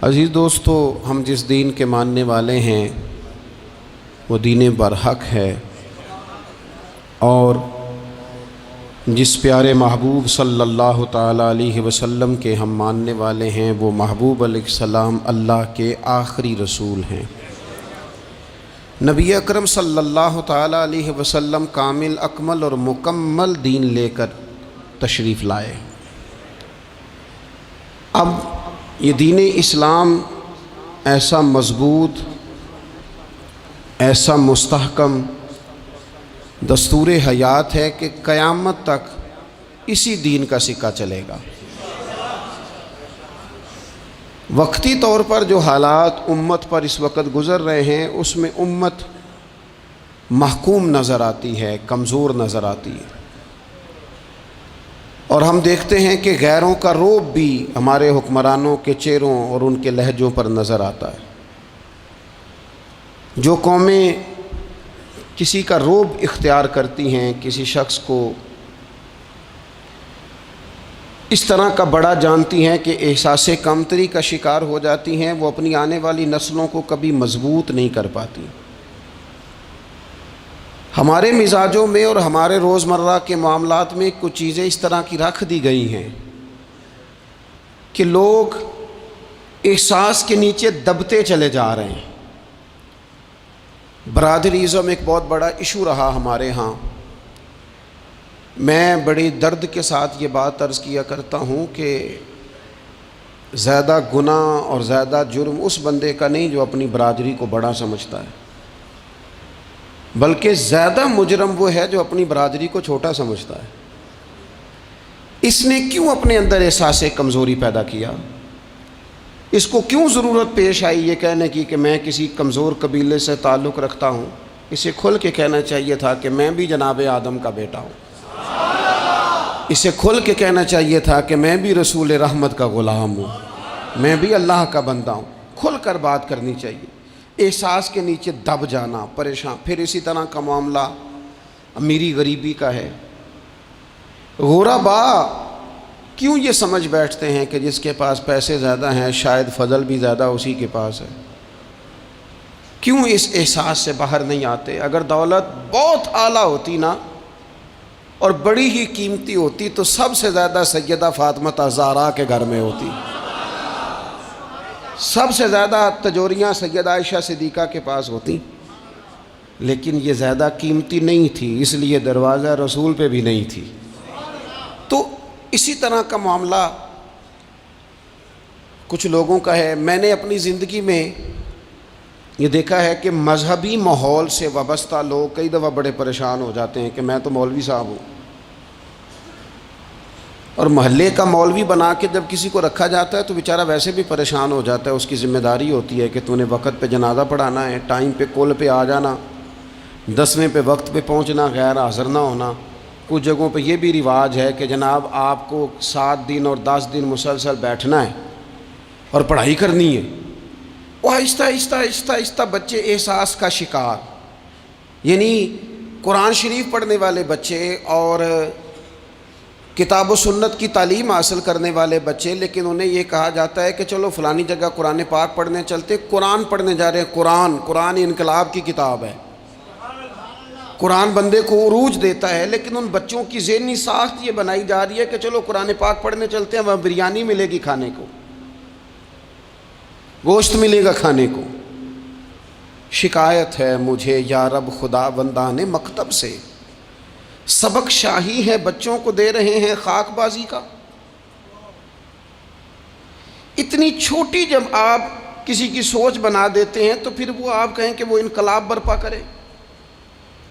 عزیز دوستو، ہم جس دین کے ماننے والے ہیں وہ دین برحق ہے، اور جس پیارے محبوب صلی اللہ تعالیٰ علیہ وسلم کے ہم ماننے والے ہیں وہ محبوب علیہ السلام اللہ کے آخری رسول ہیں۔ نبی اکرم صلی اللہ تعالیٰ علیہ وسلم کامل، اکمل اور مکمل دین لے کر تشریف لائے۔ اب یہ دین اسلام ایسا مضبوط، ایسا مستحکم دستور حیات ہے کہ قیامت تک اسی دین کا سکہ چلے گا۔ وقتی طور پر جو حالات امت پر اس وقت گزر رہے ہیں اس میں امت محکوم نظر آتی ہے، کمزور نظر آتی ہے، اور ہم دیکھتے ہیں کہ غیروں کا رعب بھی ہمارے حکمرانوں کے چہروں اور ان کے لہجوں پر نظر آتا ہے۔ جو قومیں کسی کا رعب اختیار کرتی ہیں، کسی شخص کو اس طرح کا بڑا جانتی ہیں کہ احساس کمتری کا شکار ہو جاتی ہیں، وہ اپنی آنے والی نسلوں کو کبھی مضبوط نہیں کر پاتی۔ ہمارے مزاجوں میں اور ہمارے روزمرہ کے معاملات میں کچھ چیزیں اس طرح کی رکھ دی گئی ہیں کہ لوگ احساس کے نیچے دبتے چلے جا رہے ہیں۔ برادریزم ایک بہت بڑا ایشو رہا ہمارے ہاں۔ میں بڑی درد کے ساتھ یہ بات عرض کیا کرتا ہوں کہ زیادہ گناہ اور زیادہ جرم اس بندے کا نہیں جو اپنی برادری کو بڑا سمجھتا ہے، بلکہ زیادہ مجرم وہ ہے جو اپنی برادری کو چھوٹا سمجھتا ہے۔ اس نے کیوں اپنے اندر احساس کمزوری پیدا کیا؟ اس کو کیوں ضرورت پیش آئی یہ کہنے کی کہ میں کسی کمزور قبیلے سے تعلق رکھتا ہوں؟ اسے کھل کے کہنا چاہیے تھا کہ میں بھی جناب آدم کا بیٹا ہوں۔ اسے کھل کے کہنا چاہیے تھا کہ میں بھی رسول رحمت کا غلام ہوں، میں بھی اللہ کا بندہ ہوں۔ کھل کر بات کرنی چاہیے۔ احساس کے نیچے دب جانا، پریشان۔ پھر اسی طرح کا معاملہ امیری غریبی کا ہے۔ غربا کیوں یہ سمجھ بیٹھتے ہیں کہ جس کے پاس پیسے زیادہ ہیں شاید فضل بھی زیادہ اسی کے پاس ہے؟ کیوں اس احساس سے باہر نہیں آتے؟ اگر دولت بہت اعلیٰ ہوتی نا اور بڑی ہی قیمتی ہوتی تو سب سے زیادہ سیدہ فاطمہ زہرا کے گھر میں ہوتی، سب سے زیادہ تجوریاں سیدہ عائشہ صدیقہ کے پاس ہوتی، لیکن یہ زیادہ قیمتی نہیں تھی، اس لیے دروازہ رسول پہ بھی نہیں تھی۔ تو اسی طرح کا معاملہ کچھ لوگوں کا ہے۔ میں نے اپنی زندگی میں یہ دیکھا ہے کہ مذہبی ماحول سے وابستہ لوگ کئی دفعہ بڑے پریشان ہو جاتے ہیں کہ میں تو مولوی صاحب ہوں، اور محلے کا مولوی بنا کے جب کسی کو رکھا جاتا ہے تو بیچارہ ویسے بھی پریشان ہو جاتا ہے۔ اس کی ذمہ داری ہوتی ہے کہ تو نے وقت پہ جنازہ پڑھانا ہے، ٹائم پہ کول پہ آ جانا، 10ویں پہ وقت پہ پہنچنا، غیر حاضر نہ ہونا۔ کچھ جگہوں پہ یہ بھی رواج ہے کہ جناب آپ کو 7 دن اور 10 دن مسلسل بیٹھنا ہے اور پڑھائی کرنی ہے۔ وہ آہستہ آہستہ آہستہ آہستہ بچے احساس کا شکار، یعنی قرآن شریف پڑھنے والے بچے اور کتاب و سنت کی تعلیم حاصل کرنے والے بچے، لیکن انہیں یہ کہا جاتا ہے کہ چلو فلانی جگہ قرآن پاک پڑھنے چلتے، قرآن پڑھنے جا رہے ہیں۔ قرآن انقلاب کی کتاب ہے، قرآن بندے کو عروج دیتا ہے، لیکن ان بچوں کی ذہنی ساخت یہ بنائی جا رہی ہے کہ چلو قرآن پاک پڑھنے چلتے ہیں، وہاں بریانی ملے گی کھانے کو، گوشت ملے گا کھانے کو۔ شکایت ہے مجھے یا رب خدا بندان مکتب سے، سبق شاہی ہے بچوں کو دے رہے ہیں خاک بازی کا۔ اتنی چھوٹی جب آپ کسی کی سوچ بنا دیتے ہیں تو پھر وہ آپ کہیں کہ وہ انقلاب برپا کرے،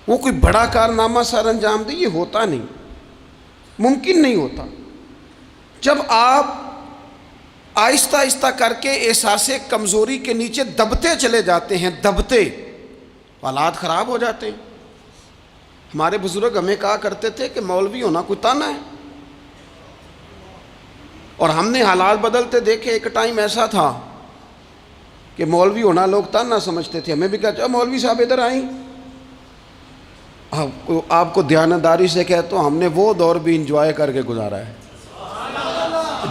وہ کوئی بڑا کارنامہ سر انجام دے، یہ ہوتا نہیں، ممکن نہیں ہوتا۔ جب آپ آہستہ آہستہ کر کے احساس کمزوری کے نیچے دبتے چلے جاتے ہیں، دبتے، حالات خراب ہو جاتے ہیں۔ ہمارے بزرگ ہمیں کہا کرتے تھے کہ مولوی ہونا کوئی تانا ہے، اور ہم نے حالات بدلتے دیکھے۔ ایک ٹائم ایسا تھا کہ مولوی ہونا لوگ تانا سمجھتے تھے، ہمیں بھی کہا مولوی صاحب ادھر آئیں۔ آپ کو دیانتداری سے کہتا ہوں ہم نے وہ دور بھی انجوائے کر کے گزارا ہے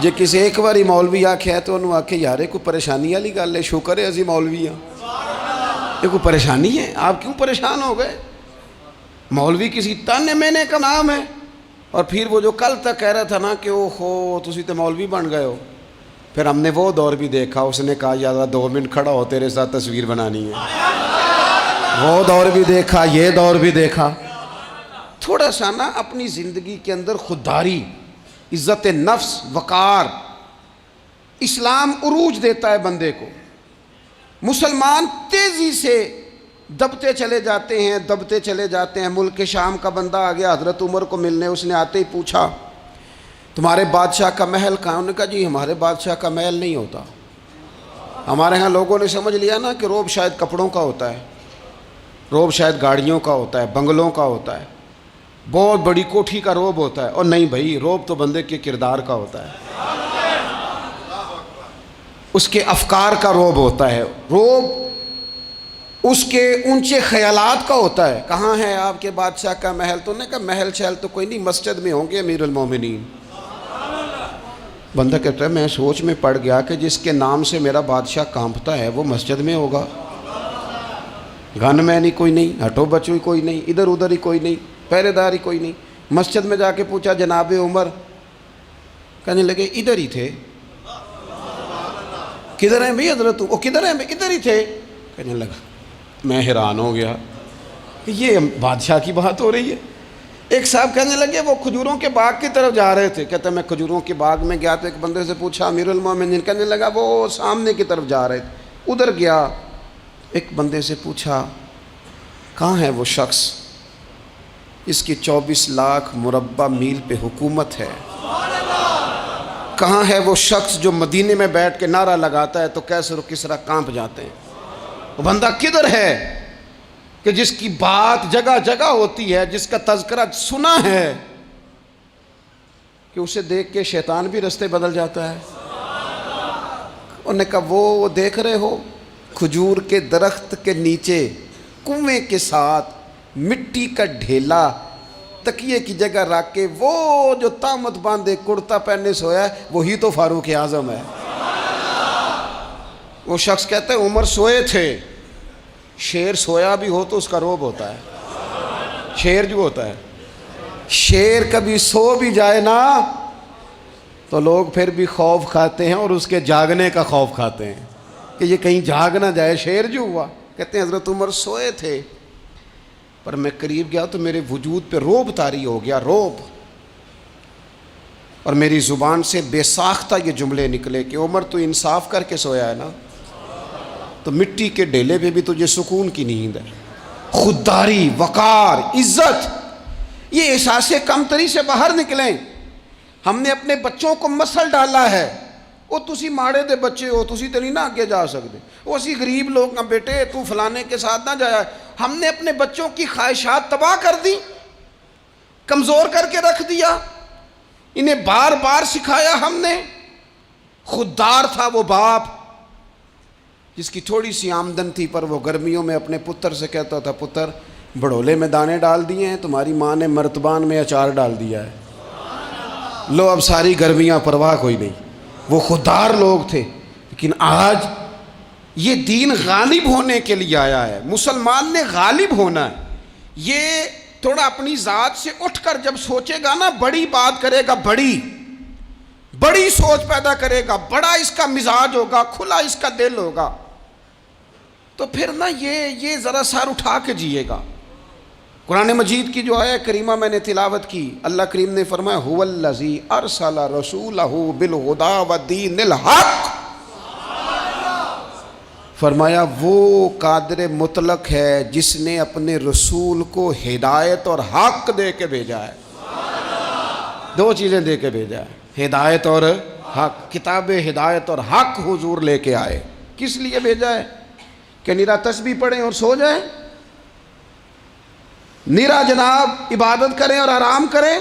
ਜੇ ਕਿਸੇ ਇੱਕ ਵਾਰੀ ਮੌਲਵੀ ਆਖਿਆ ਤਾਂ ਉਹਨੂੰ ਆਖੇ ਯਾਰ ਇਹ ਕੋਈ ਪਰੇਸ਼ਾਨੀ ਵਾਲੀ ਗੱਲ ਹੈ, ਸ਼ੁਕਰ ਹੈ ਅਸੀਂ ਮੌਲਵੀ ਹਾਂ, یہ کوئی پریشانی ہے, آپ کیوں پریشان ہو گئے؟ مولوی کسی تانے مینے کا نام ہے. اور پھر وہ جو کل تک کہہ رہا تھا نا کہ او ہو تسی تو مولوی بن گئے ہو, پھر ہم نے وہ دور بھی دیکھا, اس نے کہا یار 2 منٹ کھڑا ہو تیرے ساتھ تصویر بنانی ہے. وہ دور بھی دیکھا, یہ دور بھی دیکھا. تھوڑا سا نا اپنی زندگی کے اندر خودداری, عزت نفس, وقار. اسلام عروج دیتا ہے بندے کو. مسلمان تیزی سے دبتے چلے جاتے ہیں. ملک شام کا بندہ آ گیا حضرت عمر کو ملنے, اس نے آتے ہی پوچھا تمہارے بادشاہ کا محل کہاں؟ انہوں نے کہا جی ہمارے بادشاہ کا محل نہیں ہوتا. ہمارے ہاں لوگوں نے سمجھ لیا نا کہ روب شاید کپڑوں کا ہوتا ہے, روب شاید گاڑیوں کا ہوتا ہے, بنگلوں کا ہوتا ہے, بہت بڑی کوٹھی کا روب ہوتا ہے. اور نہیں بھائی, روب تو بندے کے کردار کا ہوتا ہے, اس کے افکار کا روب ہوتا ہے. روب اس کے اونچے خیالات کا ہوتا ہے. کہاں ہے آپ کے بادشاہ کا محل؟ تو نے کہا محل شہل تو کوئی نہیں, مسجد میں ہوں گے امیر المومنین. بندہ کہتا ہے میں سوچ میں پڑ گیا کہ جس کے نام سے میرا بادشاہ کانپتا ہے وہ مسجد میں ہوگا. گن مین ہی کوئی نہیں, ہٹو بچو ہی کوئی نہیں, ادھر ادھر ہی کوئی نہیں, پہرے دار ہی کوئی نہیں. مسجد میں جا کے پوچھا جناب عمر, کہنے لگے ادھر ہی تھے. کدھر ہیں بھئی حضرت؟ وہ کدھر ہیں بھئی؟ ادھر ہی تھے. کہنے لگا, میں حیران ہو گیا کہ یہ بادشاہ کی بات ہو رہی ہے. ایک صاحب کہنے لگے وہ کھجوروں کے باغ کی طرف جا رہے تھے. کہتے ہیں میں کھجوروں کے باغ میں گیا تو ایک بندے سے پوچھا امیر المومنین, کہنے لگا وہ سامنے کی طرف جا رہے تھے. ادھر گیا, ایک بندے سے پوچھا کہاں ہے وہ شخص اس کی 24 لاکھ مربع میل پہ حکومت ہے؟ کہاں ہے وہ شخص جو مدینے میں بیٹھ کے نعرہ لگاتا ہے تو کیسر و کسرا کانپ جاتے ہیں؟ وہ بندہ کدھر ہے کہ جس کی بات جگہ جگہ ہوتی ہے, جس کا تذکرہ سنا ہے کہ اسے دیکھ کے شیطان بھی رستے بدل جاتا ہے؟ انہوں نے کہا وہ دیکھ رہے ہو کھجور کے درخت کے نیچے کنویں کے ساتھ مٹی کا ڈھیلا تکیے کی جگہ رکھ کے وہ جو تامت باندھے کرتا پہنے سویا ہے وہی تو فاروق اعظم ہے. وہ شخص کہتا ہے عمر سوئے تھے. شیر سویا بھی ہو تو اس کا روب ہوتا ہے. شیر جو ہوتا ہے, شیر کبھی سو بھی جائے نا تو لوگ پھر بھی خوف کھاتے ہیں, اور اس کے جاگنے کا خوف کھاتے ہیں کہ یہ کہیں جاگ نہ جائے. شیر جو ہوا, کہتے ہیں حضرت عمر سوئے تھے پر میں قریب گیا تو میرے وجود پہ روب طاری ہو گیا, روب. اور میری زبان سے بے ساختہ یہ جملے نکلے کہ عمر تو انصاف کر کے سویا ہے نا, تو مٹی کے ڈھیلے پہ بھی تجھے سکون کی نیند ہے. خودداری, وقار, عزت, یہ احساس کمتری سے باہر نکلیں. ہم نے اپنے بچوں کو مسل ڈالا ہے, وہ تسی ماڑے دے بچے ہو, تسی تو نہیں نہ آگے جا سکتے, وہ اسی غریب لوگ ہیں بیٹے تو فلانے کے ساتھ نہ جایا. ہم نے اپنے بچوں کی خواہشات تباہ کر دی, کمزور کر کے رکھ دیا, انہیں بار بار سکھایا ہم نے. خوددار تھا وہ باپ جس کی تھوڑی سی آمدن تھی پر وہ گرمیوں میں اپنے پتر سے کہتا تھا پتر بڑولے میں دانے ڈال دیے ہیں, تمہاری ماں نے مرتبان میں اچار ڈال دیا ہے, لو اب ساری گرمیاں پرواہ کوئی نہیں. وہ خوددار لوگ تھے. لیکن آج یہ دین غالب ہونے کے لیے آیا ہے, مسلمان نے غالب ہونا ہے. یہ تھوڑا اپنی ذات سے اٹھ کر جب سوچے گا نا, بڑی بات کرے گا, بڑی سوچ پیدا کرے گا, بڑا اس کا مزاج ہوگا, کھلا اس کا دل ہوگا, تو پھر نا یہ ذرا سر اٹھا کے جیے گا. قرآن مجید کی جو آیہ کریمہ میں نے تلاوت کی, اللہ کریم نے فرمایا هو الذی ارسل رسولہ بالہدی ودین الحق. فرمایا وہ قادر مطلق ہے جس نے اپنے رسول کو ہدایت اور حق دے کے بھیجا ہے. 2 چیزیں دے کے بھیجا ہے, ہدایت اور حق. کتاب ہدایت اور حق حضور لے کے آئے. کس لیے بھیجا ہے؟ کہ نیرا تسبیح پڑھیں اور سو جائیں, نیرا جناب عبادت کریں اور آرام کریں,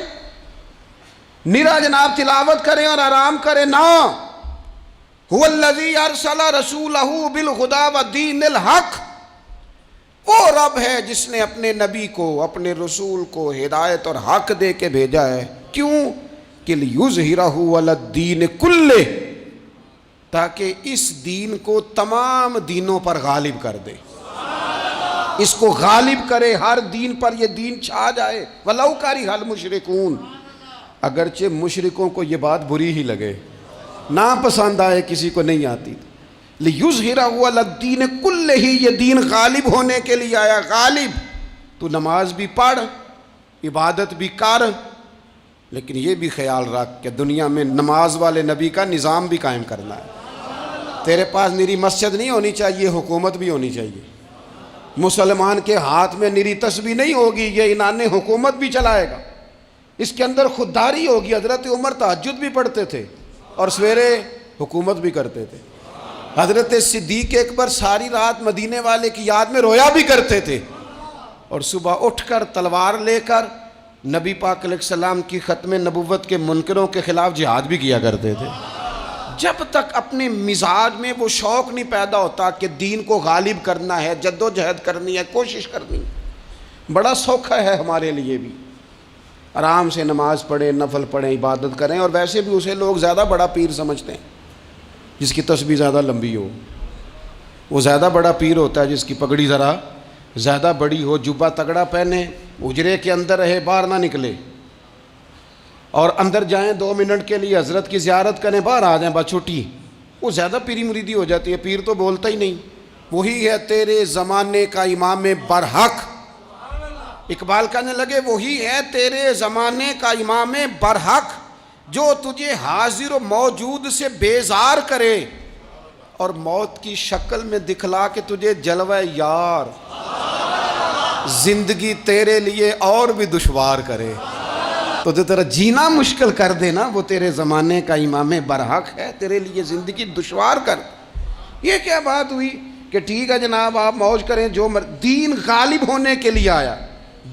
نیرا جناب تلاوت کریں اور آرام کریں نا. هو الذی ارسل رسولہ بالہدی ودین الحق. وہ رب ہے جس نے اپنے نبی کو, اپنے رسول کو ہدایت اور حق دے کے بھیجا ہے. کیوں کہ لیظہرہ علی الدین کلہ، تاکہ اس دین کو تمام دینوں پر غالب کر دے، اس کو غالب کرے، ہر دین پر یہ دین چھا جائے۔ وَلَوْ كَرِهَ الْمُشْرِكُونَ، اگرچہ مشرکوں کو یہ بات بری ہی لگے، ناپسند آئے، کسی کو نہیں آتی، لِيُظْهِرَهُ عَلَى الدِّينِ كُلِّهِ، یہ دین غالب ہونے کے لیے آیا۔ غالب، تو نماز بھی پڑھ، عبادت بھی کر، لیکن یہ بھی خیال رکھ کہ دنیا میں نماز والے نبی کا نظام بھی قائم کرنا ہے۔ تیرے پاس نری مسجد نہیں ہونی چاہیے، حکومت بھی ہونی چاہیے۔ مسلمان کے ہاتھ میں نری تسبیح نہیں ہوگی، یہ انان حکومت بھی چلائے گا۔ اس کے اندر خودداری ہوگی۔ حضرت عمر تہجد بھی پڑھتے تھے اور سویرے حکومت بھی کرتے تھے۔ حضرت صدیق اکبر ساری رات مدینے والے کی یاد میں رویا بھی کرتے تھے، اور صبح اٹھ کر تلوار لے کر نبی پاک علیہ السلام کی ختم نبوت کے منکروں کے خلاف جہاد بھی کیا کرتے تھے۔ جب تک اپنے مزاج میں وہ شوق نہیں پیدا ہوتا کہ دین کو غالب کرنا ہے، جد و جہد کرنی ہے، کوشش کرنی ہے، بڑا سوکھا ہے ہمارے لیے بھی۔ آرام سے نماز پڑھیں، نفل پڑھیں، عبادت کریں، اور ویسے بھی اسے لوگ زیادہ بڑا پیر سمجھتے ہیں جس کی تسبیح زیادہ لمبی ہو۔ وہ زیادہ بڑا پیر ہوتا ہے جس کی پگڑی ذرا زیادہ بڑی ہو، جبہ تگڑا پہنے، اجرے کے اندر رہے، باہر نہ نکلے، اور اندر جائیں 2 منٹ کے لیے حضرت کی زیارت کریں، باہر آ جائیں، بس چھٹی، وہ زیادہ پیری مریدی ہو جاتی ہے۔ پیر تو بولتا ہی نہیں۔ وہی ہے تیرے زمانے کا امام برحق، اقبال کہنے لگے وہی ہے تیرے زمانے کا امام برحق، جو تجھے حاضر و موجود سے بیزار کرے اور موت کی شکل میں دکھلا کے تجھے جلوہ یار، زندگی تیرے لیے اور بھی دشوار کرے، تو جو تیرا جینا مشکل کر دے نا، وہ تیرے زمانے کا امام برحق ہے، تیرے لیے زندگی دشوار کر۔ یہ کیا بات ہوئی کہ ٹھیک ہے جناب آپ موج کریں جو دین غالب ہونے کے لیے آیا،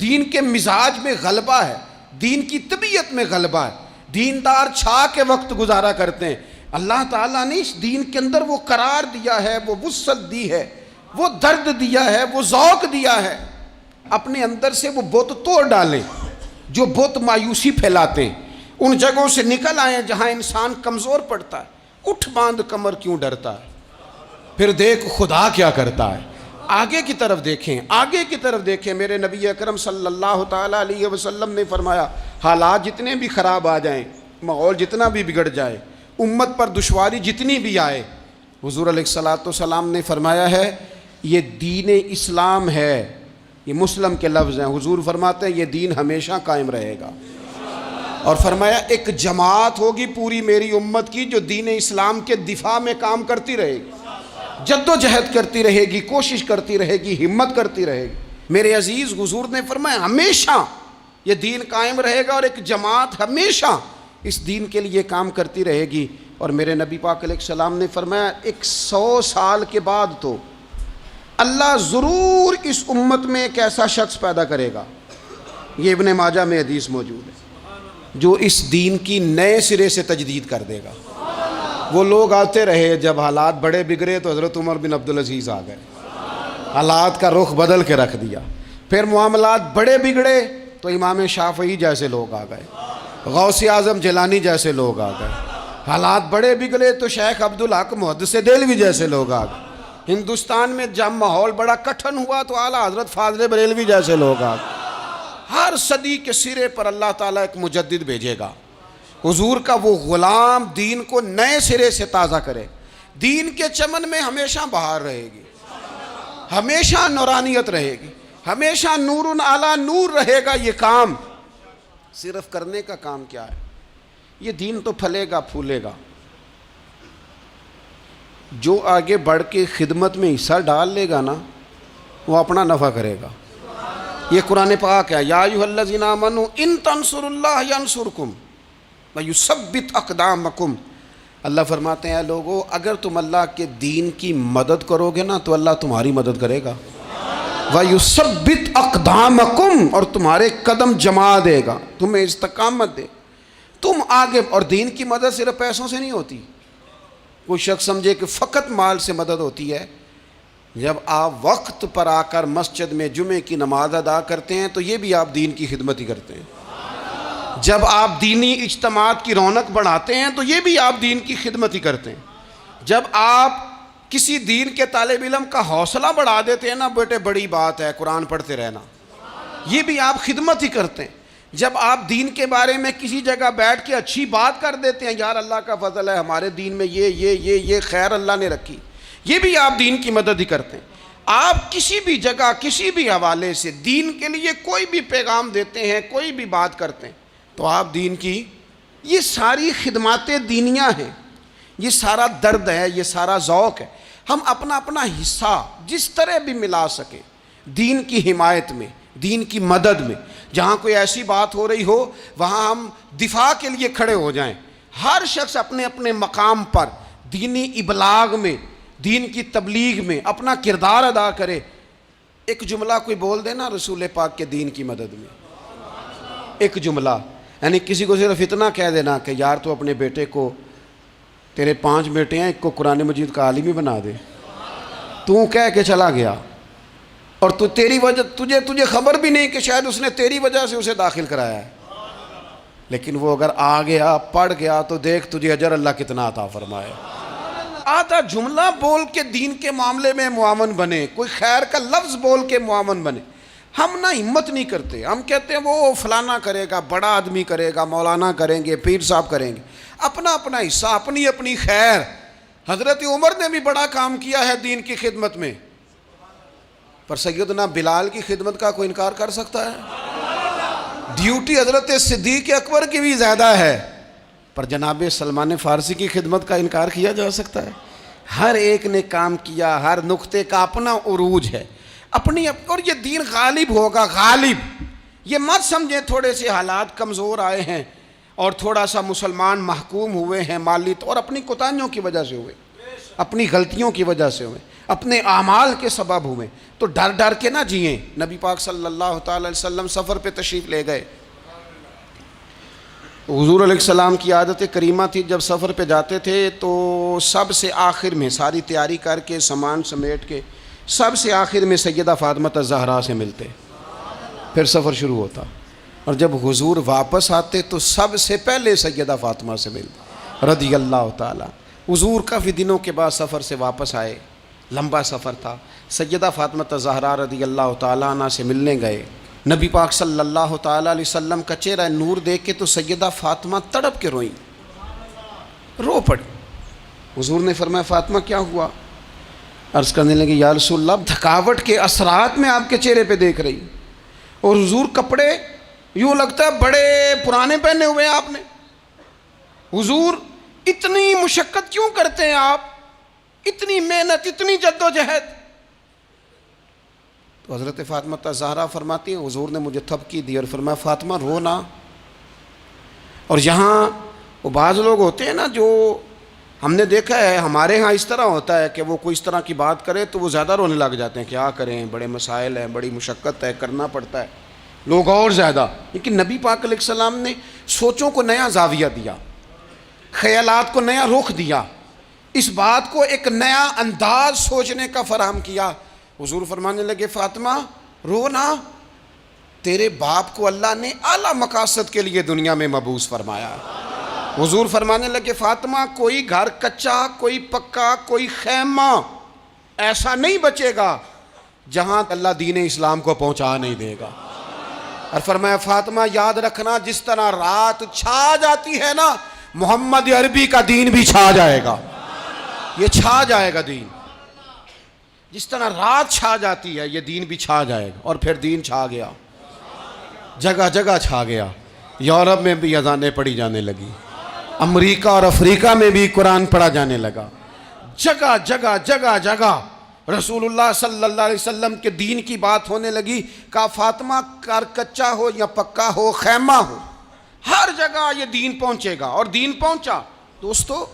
دین کے مزاج میں غلبہ ہے، دین کی طبیعت میں غلبہ ہے، دیندار چھا کے وقت گزارا کرتے ہیں۔ اللہ تعالیٰ نے اس دین کے اندر وہ قرار دیا ہے، وہ وسعت دی ہے، وہ درد دیا ہے، وہ ذوق دیا ہے۔ اپنے اندر سے وہ بت توڑ ڈالیں جو بت مایوسی پھیلاتے ہیں، ان جگہوں سے نکل آئیں جہاں انسان کمزور پڑتا ہے۔ اٹھ باندھ کمر کیوں ڈرتا ہے، پھر دیکھ خدا کیا کرتا ہے۔ آگے کی طرف دیکھیں، آگے کی طرف دیکھیں۔ میرے نبی اکرم صلی اللہ تعالیٰ علیہ وسلم نے فرمایا حالات جتنے بھی خراب آ جائیں، ماحول جتنا بھی بگڑ جائے، امت پر دشواری جتنی بھی آئے، حضور علیہ الصلوۃ والسلام نے فرمایا ہے یہ دین اسلام ہے، یہ مسلم کے لفظ ہیں، حضور فرماتے ہیں یہ دین ہمیشہ قائم رہے گا، اور فرمایا ایک جماعت ہوگی پوری میری امت کی جو دین اسلام کے دفاع میں کام کرتی رہے گی، جد و جہد کرتی رہے گی، کوشش کرتی رہے گی، ہمت کرتی رہے گی۔ میرے عزیز حضور نے فرمایا ہمیشہ یہ دین قائم رہے گا، اور ایک جماعت ہمیشہ اس دین کے لیے کام کرتی رہے گی۔ اور میرے نبی پاک علیہ السلام نے فرمایا 100 سال کے بعد تو اللہ ضرور اس امت میں ایک ایسا شخص پیدا کرے گا، یہ ابن ماجہ میں حدیث موجود ہے، جو اس دین کی نئے سرے سے تجدید کر دے گا۔ وہ لوگ آتے رہے، جب حالات بڑے بگڑے تو حضرت عمر بن عبدالعزیز آ گئے، حالات کا رخ بدل کے رکھ دیا۔ پھر معاملات بڑے بگڑے تو امام شافعی جیسے لوگ آ گئے، غوث اعظم جیلانی جیسے لوگ آ گئے۔ حالات بڑے بگڑے تو شیخ عبدالحق محدث دہلوی جیسے لوگ آ گئے۔ ہندوستان میں جب ماحول بڑا کٹھن ہوا تو اعلیٰ حضرت فاضل بریلوی جیسے لوگ آ گئے۔ ہر صدی کے سرے پر اللہ تعالیٰ ایک مجدد بھیجے گا، حضور کا وہ غلام دین کو نئے سرے سے تازہ کرے۔ دین کے چمن میں ہمیشہ بہار رہے گی، ہمیشہ نورانیت رہے گی، ہمیشہ نور اعلیٰ نور رہے گا۔ یہ کام صرف کرنے کا کام کیا ہے، یہ دین تو پھلے گا پھولے گا۔ جو آگے بڑھ کے خدمت میں حصہ ڈال لے گا نا، وہ اپنا نفع کرے گا۔ یہ قرآن پاک ہے، یا ایھا الذین آمنوا ان تنصروا اللہ ینصرکم ویثبت اقدامکم۔ اللہ فرماتے ہیں اے لوگو اگر تم اللہ کے دین کی مدد کرو گے نا تو اللہ تمہاری مدد کرے گا، وَيُثَبِّتْ أَقْدَامَكُمْ، اور تمہارے قدم جما دے گا، تمہیں استقامت دے، تم آگے۔ اور دین کی مدد صرف پیسوں سے نہیں ہوتی۔ کوئی شخص سمجھے کہ فقط مال سے مدد ہوتی ہے، جب آپ وقت پر آ کر مسجد میں جمعے کی نماز ادا کرتے ہیں تو یہ بھی آپ دین کی خدمت ہی کرتے ہیں۔ جب آپ دینی اجتماعات کی رونق بڑھاتے ہیں تو یہ بھی آپ دین کی خدمت ہی کرتے ہیں۔ جب آپ کسی دین کے طالب علم کا حوصلہ بڑھا دیتے ہیں نا، بیٹے بڑی بات ہے قرآن پڑھتے رہنا، یہ بھی آپ خدمت ہی کرتے ہیں۔ جب آپ دین کے بارے میں کسی جگہ بیٹھ کے اچھی بات کر دیتے ہیں، یار اللہ کا فضل ہے ہمارے دین میں یہ خیر اللہ نے رکھی، یہ بھی آپ دین کی مدد ہی کرتے ہیں۔ آپ کسی بھی جگہ کسی بھی حوالے سے دین کے لیے کوئی بھی پیغام دیتے ہیں، کوئی بھی بات کرتے ہیں، تو آپ دین کی یہ ساری خدمات دینیاں ہیں، یہ سارا درد ہے، یہ سارا ذوق ہے۔ ہم اپنا اپنا حصہ جس طرح بھی ملا سکیں دین کی حمایت میں، دین کی مدد میں، جہاں کوئی ایسی بات ہو رہی ہو وہاں ہم دفاع کے لیے کھڑے ہو جائیں۔ ہر شخص اپنے اپنے مقام پر دینی ابلاغ میں، دین کی تبلیغ میں اپنا کردار ادا کرے۔ ایک جملہ کوئی بول دے نا رسول پاک کے دین کی مدد میں، ایک جملہ، یعنی کسی کو صرف اتنا کہہ دینا کہ یار تو اپنے بیٹے کو، تیرے 5 بیٹے ہیں، ایک کو قرآن مجید کا عالم ہی بنا دے، تو کہہ کے چلا گیا اور تو تیری وجہ تجھے خبر بھی نہیں کہ شاید اس نے تیری وجہ سے اسے داخل کرایا ہے، لیکن وہ اگر آ گیا پڑھ گیا تو دیکھ تجھے اجر اللہ کتنا عطا فرمائے۔ آدھا جملہ بول کے دین کے معاملے میں معاون بنے، کوئی خیر کا لفظ بول کے معاون بنے۔ ہم نہ ہمت نہیں کرتے، ہم کہتے ہیں وہ فلانا کرے گا، بڑا آدمی کرے گا، مولانا کریں گے، پیر صاحب کریں گے، اپنا اپنا حصہ، اپنی اپنی خیر۔ حضرت عمر نے بھی بڑا کام کیا ہے دین کی خدمت میں، پر سیدنا بلال کی خدمت کا کوئی انکار کر سکتا ہے؟ ڈیوٹی حضرت صدیق اکبر کی بھی زیادہ ہے، پر جناب سلمان فارسی کی خدمت کا انکار کیا جا سکتا ہے؟ ہر ایک نے کام کیا، ہر نقطے کا اپنا عروج ہے، اپنی، اور یہ دین غالب ہوگا، غالب۔ یہ مت سمجھیں تھوڑے سے حالات کمزور آئے ہیں اور تھوڑا سا مسلمان محکوم ہوئے ہیں مالی طور، اپنی کوتاہیوں کی وجہ سے ہوئے، اپنی غلطیوں کی وجہ سے ہوئے، اپنے اعمال کے سبب ہوئے، تو ڈر ڈر کے نہ جئیں۔ نبی پاک صلی اللہ تعالی علیہ وسلم سفر پہ تشریف لے گئے، حضور علیہ السلام کی عادت کریمہ تھی جب سفر پہ جاتے تھے تو سب سے آخر میں ساری تیاری کر کے سامان سمیٹ کے سب سے آخر میں سیدہ فاطمہ الزہرا سے ملتے، پھر سفر شروع ہوتا، اور جب حضور واپس آتے تو سب سے پہلے سیدہ فاطمہ سے ملتے رضی اللہ تعالیٰ۔ حضور کافی دنوں کے بعد سفر سے واپس آئے، لمبا سفر تھا، سیدہ فاطمہ الزہرا رضی اللہ تعالیٰ عنہ سے ملنے گئے۔ نبی پاک صلی اللہ تعالیٰ علیہ وسلم کا چہرہ نور دیکھ کے تو سیدہ فاطمہ تڑپ کے روئیں، رو پڑی۔ حضور نے فرمایا فاطمہ کیا ہوا؟ عرض کرنے لگے یا رسول اللہ تھکاوٹ کے اثرات میں آپ کے چہرے پہ دیکھ رہی، اور حضور کپڑے یوں لگتا ہے بڑے پرانے پہنے ہوئے ہیں آپ نے، حضور اتنی مشقت کیوں کرتے ہیں آپ، اتنی محنت، اتنی جدوجہد؟ تو حضرت فاطمہ الزہرا فرماتی ہیں حضور نے مجھے تھپکی دی اور فرمایا فاطمہ رو نہ۔ اور یہاں وہ بعض لوگ ہوتے ہیں نا جو ہم نے دیکھا ہے، ہمارے ہاں اس طرح ہوتا ہے کہ وہ کوئی اس طرح کی بات کرے تو وہ زیادہ رونے لگ جاتے ہیں، کیا کریں، بڑے مسائل ہیں، بڑی مشقت ہے، کرنا پڑتا ہے، لوگ اور زیادہ۔ لیکن نبی پاک علیہ السلام نے سوچوں کو نیا زاویہ دیا، خیالات کو نیا رخ دیا، اس بات کو ایک نیا انداز سوچنے کا فراہم کیا۔ حضور فرمانے لگے فاطمہ رو نہ، تیرے باپ کو اللہ نے اعلیٰ مقاصد کے لیے دنیا میں مبعوث فرمایا۔ حضور فرمانے لگے فاطمہ کوئی گھر کچا، کوئی پکا، کوئی خیمہ ایسا نہیں بچے گا جہاں اللہ دین اسلام کو پہنچا نہیں دے گا۔ اور فرمایا فاطمہ یاد رکھنا جس طرح رات چھا جاتی ہے نا، محمد عربی کا دین بھی چھا جائے گا، یہ چھا جائے گا دین، جس طرح رات چھا جاتی ہے یہ دین بھی چھا جائے گا۔ اور پھر دین چھا گیا، جگہ جگہ چھا گیا، یورپ میں بھی اذانیں پڑھی جانے لگی، امریکہ اور افریقہ میں بھی قرآن پڑھا جانے لگا، جگہ جگہ جگہ جگہ رسول اللہ صلی اللہ علیہ وسلم کے دین کی بات ہونے لگی۔ کہا فاطمہ کار کچا ہو یا پکا ہو، خیمہ ہو، ہر جگہ یہ دین پہنچے گا، اور دین پہنچا۔ دوستو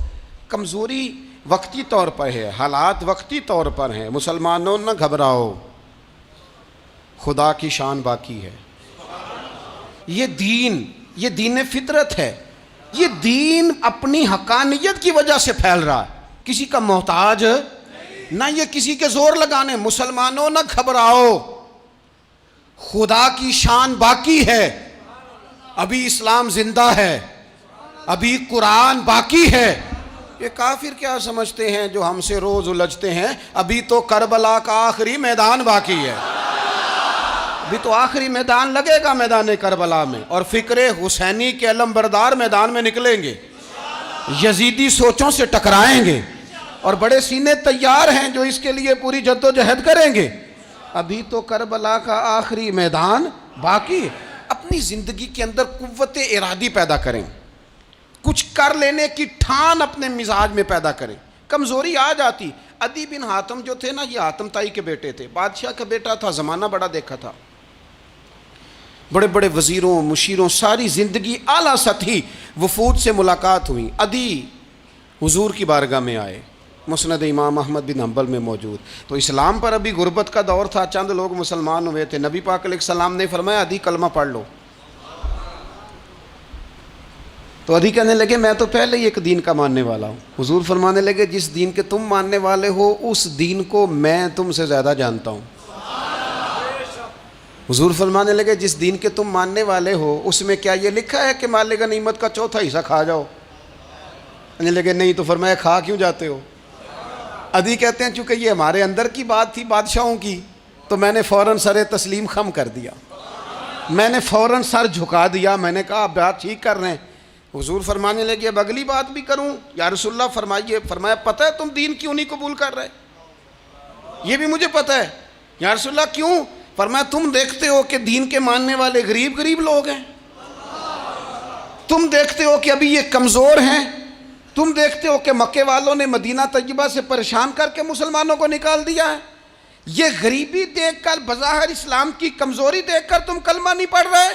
کمزوری وقتی طور پر ہے، حالات وقتی طور پر ہیں، مسلمانوں نہ گھبراؤ، خدا کی شان باقی ہے۔ یہ دین فطرت ہے، یہ دین اپنی حقانیت کی وجہ سے پھیل رہا ہے، کسی کا محتاج نہ یہ کسی کے زور لگانے۔ مسلمانوں نہ گھبراؤ، خدا کی شان باقی ہے، ابھی اسلام زندہ ہے، ابھی قرآن باقی ہے۔ یہ کافر کیا سمجھتے ہیں جو ہم سے روز الجھتے ہیں؟ ابھی تو کربلا کا آخری میدان باقی ہے، ابھی تو آخری میدان لگے گا میدان کربلا میں، اور فکر حسینی کے علم بردار میدان میں نکلیں گے، یزیدی سوچوں سے ٹکرائیں گے، اور بڑے سینے تیار ہیں جو اس کے لیے پوری جدوجہد کریں گے۔ ابھی تو کربلا کا آخری میدان باقی ہے۔ اپنی زندگی کے اندر قوت ارادی پیدا کریں، کچھ کر لینے کی ٹھان اپنے مزاج میں پیدا کریں۔ کمزوری آ جاتی۔ عدی بن حاتم جو تھے نا، یہ حاتم تائی کے بیٹے تھے، بادشاہ کا بیٹا تھا، زمانہ بڑا دیکھا تھا، بڑے بڑے وزیروں مشیروں، ساری زندگی اعلیٰ سطحی وفود سے ملاقات ہوئی۔ عدی حضور کی بارگاہ میں آئے، مسند امام احمد بن حنبل میں موجود۔ تو اسلام پر ابھی غربت کا دور تھا، چند لوگ مسلمان ہوئے تھے۔ نبی پاک علیہ السلام نے فرمایا عدی کلمہ پڑھ لو۔ تو عدی کہنے لگے میں تو پہلے ہی ایک دین کا ماننے والا ہوں۔ حضور فرمانے لگے جس دین کے تم ماننے والے ہو اس دین کو میں تم سے زیادہ جانتا ہوں۔ حضور فرمانے لگے جس دین کے تم ماننے والے ہو اس میں کیا یہ لکھا ہے کہ مال غنیمت کا چوتھا حصہ کھا جاؤ؟ کہنے لگے نہیں۔ تو فرمایا کھا کیوں جاتے ہو؟ عدی کہتے ہیں چونکہ یہ ہمارے اندر کی بات تھی بادشاہوں کی، تو میں نے فوراً سر تسلیم خم کر دیا، میں نے فوراً سر جھکا دیا، میں نے کہا آپ بات ٹھیک کر رہے ہیں۔ حضور فرمانے لگے اب اگلی بات بھی کروں یا رسول اللہ فرمائیے۔ فرمایا پتہ ہے تم دین کیوں نہیں قبول کر رہے؟ یہ بھی مجھے پتہ ہے۔ یا رسول اللہ کیوں؟ فرمایا تم دیکھتے ہو کہ دین کے ماننے والے غریب غریب لوگ ہیں، تم دیکھتے ہو کہ ابھی یہ کمزور ہیں، تم دیکھتے ہو کہ مکے والوں نے مدینہ طیبہ سے پریشان کر کے مسلمانوں کو نکال دیا ہے، یہ غریبی دیکھ کر بظاہر اسلام کی کمزوری دیکھ کر تم کلمہ نہیں پڑھ رہے؟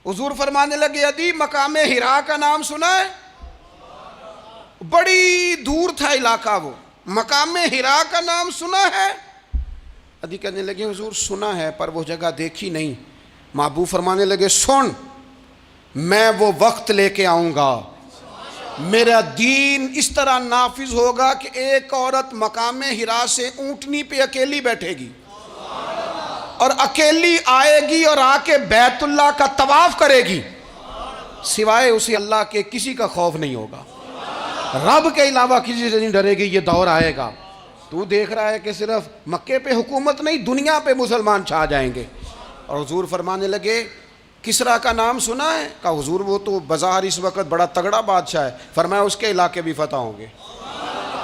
حضور فرمانے لگے عدی مقام حرا کا نام سنا ہے؟ بڑی دور تھا علاقہ، وہ مقام حرا کا نام سنا ہے؟ عدی کہنے لگے حضور سنا ہے پر وہ جگہ دیکھی نہیں۔ محبوب فرمانے لگے سن، میں وہ وقت لے کے آؤں گا، میرا دین اس طرح نافذ ہوگا کہ ایک عورت مقام حرا سے اونٹنی پہ اکیلی بیٹھے گی اور اکیلی آئے گی اور آ کے بیت اللہ کا طواف کرے گی، سوائے اسے اللہ کے کسی کا خوف نہیں ہوگا، رب کے علاوہ کسی سے نہیں ڈرے گی۔ یہ دور آئے گا، تو دیکھ رہا ہے کہ صرف مکے پہ حکومت نہیں دنیا پہ مسلمان چھا جائیں گے۔ اور حضور فرمانے لگے کسرا کا نام سنا ہے؟ کہا حضور وہ تو بظاہر اس وقت بڑا تگڑا بادشاہ ہے۔ فرمایا اس کے علاقے بھی فتح ہوں گے،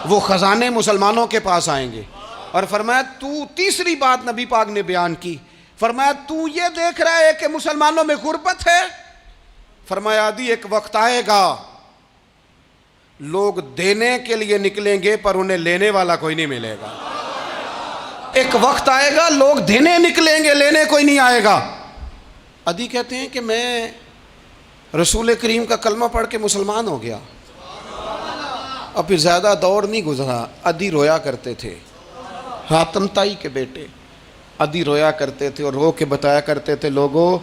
وہ خزانے مسلمانوں کے پاس آئیں گے۔ اور فرمایا تو تیسری بات نبی پاک نے بیان کی، فرمایا تو یہ دیکھ رہا ہے کہ مسلمانوں میں غربت ہے؟ فرمایا عدی ایک وقت آئے گا لوگ دینے کے لیے نکلیں گے پر انہیں لینے والا کوئی نہیں ملے گا۔ ایک وقت آئے گا لوگ دینے نکلیں گے لینے کوئی نہیں آئے گا۔ عدی کہتے ہیں کہ میں رسول کریم کا کلمہ پڑھ کے مسلمان ہو گیا، اور پھر زیادہ دور نہیں گزرا، عدی رویا کرتے تھے، حاتم تائی کے بیٹے عدی رویا کرتے تھے اور رو کے بتایا کرتے تھے لوگوں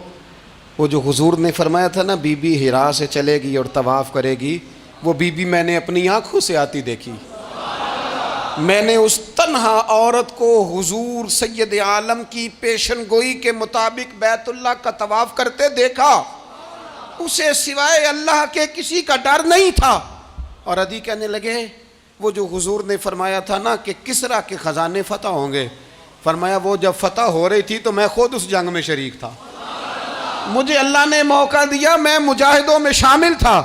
وہ جو حضور نے فرمایا تھا نا بی بی حرا سے چلے گی اور طواف کرے گی، وہ بی بی میں نے اپنی آنکھوں سے آتی دیکھی، میں نے اس تنہا عورت کو حضور سید عالم کی پیشن گوئی کے مطابق بیت اللہ کا طواف کرتے دیکھا، اسے سوائے اللہ کے کسی کا ڈر نہیں تھا۔ اور عدی کہنے لگے وہ جو حضور نے فرمایا تھا نا کہ کسرا کے خزانے فتح ہوں گے، فرمایا وہ جب فتح ہو رہی تھی تو میں خود اس جنگ میں شریک تھا، مجھے اللہ نے موقع دیا، میں مجاہدوں میں شامل تھا۔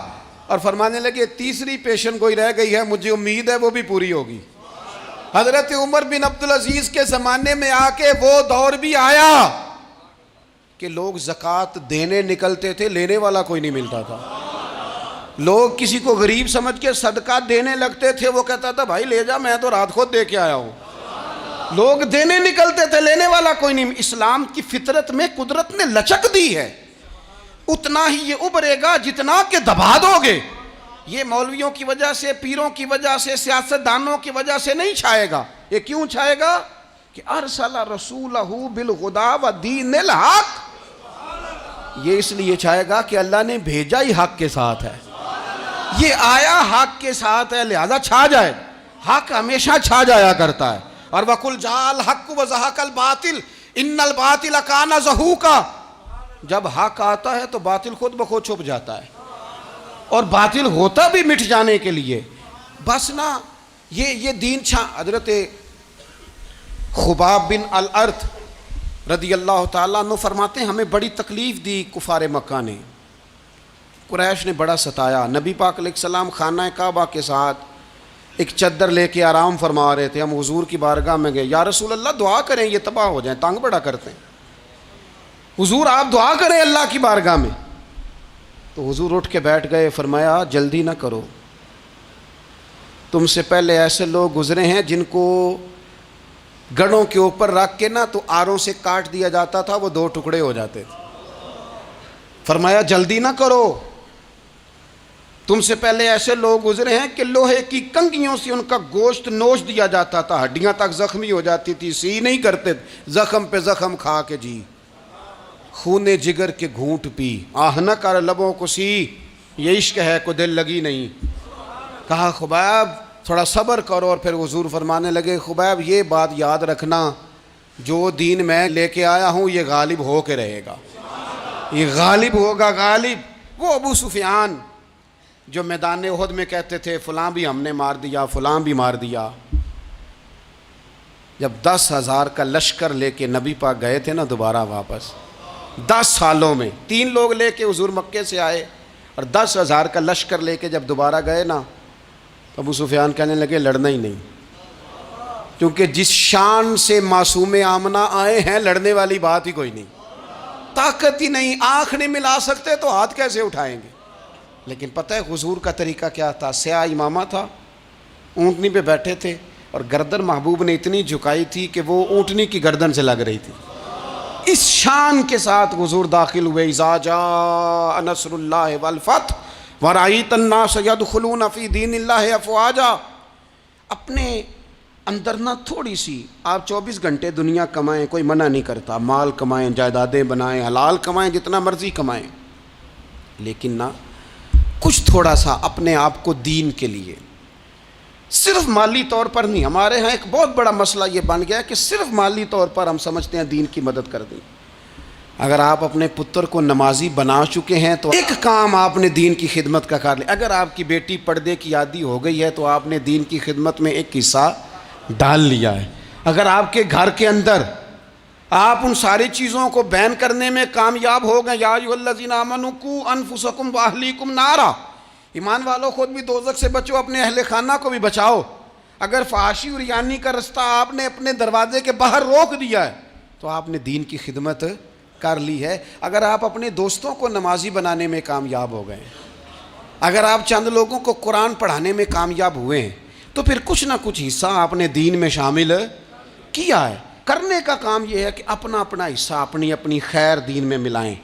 اور فرمانے لگے تیسری پیشن گوئی رہ گئی ہے، مجھے امید ہے وہ بھی پوری ہوگی۔ حضرت عمر بن عبدالعزیز کے زمانے میں آ کے وہ دور بھی آیا کہ لوگ زکوٰۃ دینے نکلتے تھے، لینے والا کوئی نہیں ملتا تھا، لوگ کسی کو غریب سمجھ کے صدقہ دینے لگتے تھے، وہ کہتا تھا بھائی لے جا میں تو رات خود دے کے آیا ہوں، لوگ دینے نکلتے تھے لینے والا کوئی نہیں۔ اسلام کی فطرت میں قدرت نے لچک دی ہے، اتنا ہی یہ ابھرے گا جتنا کہ دبا دو گے۔ یہ مولویوں کی وجہ سے، پیروں کی وجہ سے، سیاستدانوں کی وجہ سے نہیں چھائے گا۔ یہ کیوں چھائے گا کہ ارسل رسولہ بالہدی ودین الحق، یہ اس لیے چھائے گا کہ اللہ نے بھیجا ہی حق کے ساتھ ہے، یہ آیا حق کے ساتھ ہے، لہذا چھا جائے۔ حق ہمیشہ چھا جایا کرتا ہے۔ اور وَقُلْ جَاءَ الْحَقُّ وَزَهَقَ الْبَاطِلُ إِنَّ الْبَاطِلَ كَانَ زَهُوقًا، جب حق آتا ہے تو باطل خود بخود چھپ جاتا ہے، اور باطل ہوتا بھی مٹ جانے کے لیے بس نا یہ دین حضرت خباب بن الارت رضی اللہ تعالیٰ عنہ فرماتے ہیں ہمیں بڑی تکلیف دی کفار مکہ نے، قریش نے بڑا ستایا۔ نبی پاک علیہ السلام خانہ کعبہ کے ساتھ ایک چادر لے کے آرام فرما رہے تھے، ہم حضور کی بارگاہ میں گئے، یا رسول اللہ دعا کریں یہ تباہ ہو جائیں، تنگ بڑا کرتے ہیں، حضور آپ دعا کریں اللہ کی بارگاہ میں۔ تو حضور اٹھ کے بیٹھ گئے، فرمایا جلدی نہ کرو، تم سے پہلے ایسے لوگ گزرے ہیں جن کو گڑوں کے اوپر رکھ کے نا تو آروں سے کاٹ دیا جاتا تھا، وہ 2 ٹکڑے ہو جاتے تھے۔ فرمایا جلدی نہ کرو، تم سے پہلے ایسے لوگ گزرے ہیں کہ لوہے کی کنگھیوں سے ان کا گوشت نوچ دیا جاتا تھا، ہڈیاں تک زخمی ہو جاتی تھی، سی نہیں کرتے، زخم پہ زخم کھا کے جی، خون جگر کے گھونٹ پی، آہ نہ کر لبوں کو سی، یہ عشق ہے کو دل لگی نہیں۔ کہا خبیب تھوڑا صبر کرو، اور پھر حضور فرمانے لگے خبیب یہ بات یاد رکھنا، جو دین میں لے کے آیا ہوں یہ غالب ہو کے رہے گا، یہ غالب ہوگا، غالب۔ وہ ابو سفیان جو میدان احد میں کہتے تھے فلاں بھی ہم نے مار دیا، فلاں بھی مار دیا، جب 10,000 کا لشکر لے کے نبی پاک گئے تھے نا دوبارہ واپس، 10 سالوں میں 3 لوگ لے کے حضور مکے سے آئے، اور 10,000 کا لشکر لے کے جب دوبارہ گئے نا، ابو سفیان کہنے لگے لڑنا ہی نہیں، کیونکہ جس شان سے معصوم آمنہ آئے ہیں لڑنے والی بات ہی کوئی نہیں، طاقت ہی نہیں، آنکھ نہیں ملا سکتے تو ہاتھ کیسے اٹھائیں گے۔ لیکن پتہ ہے حضور کا طریقہ کیا تھا؟ سیاہ امامہ تھا، اونٹنی پہ بیٹھے تھے، اور گردن محبوب نے اتنی جھکائی تھی کہ وہ اونٹنی کی گردن سے لگ رہی تھی، اس شان کے ساتھ حضور داخل ہوئے۔ اذا جاء نصر اللہ والفتح ورأیت الناس یدخلون فی دین اللہ افواجا۔ اپنے اندر نہ تھوڑی سی، آپ 24 گھنٹے دنیا کمائیں، کوئی منع نہیں کرتا، مال کمائیں، جائیدادیں بنائیں، حلال کمائیں، جتنا مرضی کمائیں، لیکن نہ کچھ تھوڑا سا اپنے آپ کو دین کے لیے، صرف مالی طور پر نہیں۔ ہمارے ہاں ایک بہت بڑا مسئلہ یہ بن گیا کہ صرف مالی طور پر ہم سمجھتے ہیں دین کی مدد کر دیں۔ اگر آپ اپنے پتر کو نمازی بنا چکے ہیں تو ایک کام آپ نے دین کی خدمت کا کر لیا۔ اگر آپ کی بیٹی پردے کی عادی ہو گئی ہے تو آپ نے دین کی خدمت میں ایک حصہ ڈال لیا ہے۔ اگر آپ کے گھر کے اندر آپ ان ساری چیزوں کو بین کرنے میں کامیاب ہو گئے، یا ایھا الذین آمنوا قوا انفسکم واہلیکم نارا، ایمان والو خود بھی دوزخ سے بچو، اپنے اہل خانہ کو بھی بچاؤ۔ اگر فحاشی اور ریانی کا رستہ آپ نے اپنے دروازے کے باہر روک دیا ہے تو آپ نے دین کی خدمت کر لی ہے۔ اگر آپ اپنے دوستوں کو نمازی بنانے میں کامیاب ہو گئے، اگر آپ چند لوگوں کو قرآن پڑھانے میں کامیاب ہوئے ہیں، تو پھر کچھ نہ کچھ حصہ آپ نے دین میں شامل کیا ہے۔ کرنے کا کام یہ ہے کہ اپنا اپنا حصہ اپنی اپنی خیر دین میں ملائیں،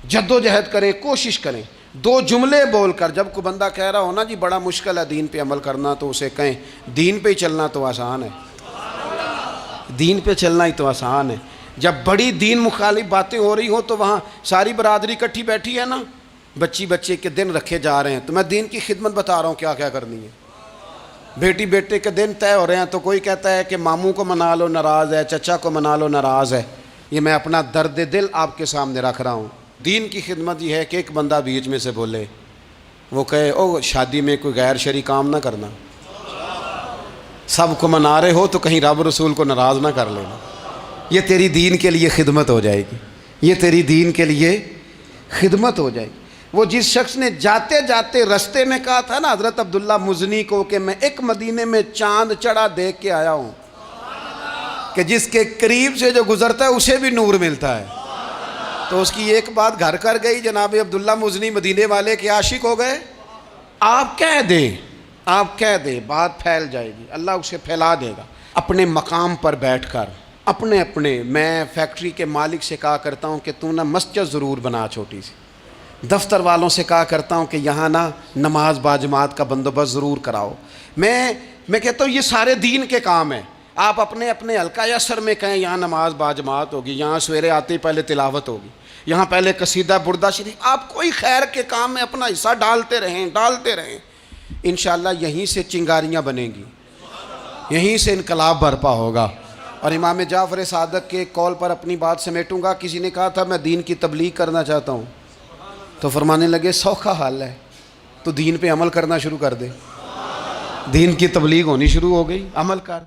جدوجہد کریں، کوشش کریں۔ 2 جملے بول کر، جب کوئی بندہ کہہ رہا ہو نا جی بڑا مشکل ہے دین پہ عمل کرنا، تو اسے کہیں دین پہ ہی چلنا تو آسان ہے، دین پہ چلنا ہی تو آسان ہے۔ جب بڑی دین مخالف باتیں ہو رہی ہوں تو وہاں ساری برادری کٹھی بیٹھی ہے نا، بچے کے دن رکھے جا رہے ہیں، تو میں دین کی خدمت بتا رہا ہوں کیا کیا کرنی ہے۔ بیٹی بیٹے کے دن طے ہو رہے ہیں تو کوئی کہتا ہے کہ ماموں کو منا لو ناراض ہے، چچا کو منا لو ناراض ہے۔ یہ میں اپنا درد دل آپ کے سامنے رکھ رہا ہوں۔ دین کی خدمت یہ ہے کہ ایک بندہ بیچ میں سے بولے، وہ کہے او شادی میں کوئی غیر شرعی کام نہ کرنا، سب کو منا رہے ہو تو کہیں رب رسول کو ناراض نہ کر لینا۔ یہ تیری دین کے لیے خدمت ہو جائے گی، یہ تیری دین کے لیے خدمت ہو جائے گی۔ وہ جس شخص نے جاتے جاتے رستے میں کہا تھا نا حضرت عبداللہ مزنی کو کہ میں ایک مدینے میں چاند چڑھا دیکھ کے آیا ہوں کہ جس کے قریب سے جو گزرتا ہے اسے بھی نور ملتا ہے، تو اس کی ایک بات گھر کر گئی، جناب عبداللہ مزنی مدینے والے کے عاشق ہو گئے۔ آپ کہہ دیں بات پھیل جائے گی، اللہ اسے پھیلا دے گا۔ اپنے مقام پر بیٹھ کر اپنے میں فیکٹری کے مالک سے کہا کرتا ہوں کہ تو نہ مسجد ضرور بنا چھوٹی سی، دفتر والوں سے کہا کرتا ہوں کہ یہاں نہ نماز باجماعت کا بندوبست ضرور کراؤ۔ میں کہتا ہوں یہ سارے دین کے کام ہیں۔ آپ اپنے حلقہ اثر میں کہیں یہاں نماز باجماعت ہوگی، یہاں سویرے آتے ہی پہلے تلاوت ہوگی، یہاں پہلے قصیدہ بردہ شریف، آپ کوئی خیر کے کام میں اپنا حصہ ڈالتے رہیں، انشاءاللہ یہیں سے چنگاریاں بنیں گی، یہیں سے انقلاب برپا ہوگا۔ اور امام جعفر صادق کے قول پر اپنی بات سمیٹوں گا. کسی نے کہا تھا میں دین کی تبلیغ کرنا چاہتا ہوں، تو فرمانے لگے سوکھا حال ہے، تو دین پہ عمل کرنا شروع کر دے. دین کی تبلیغ ہونی شروع ہو گئی، عمل کر.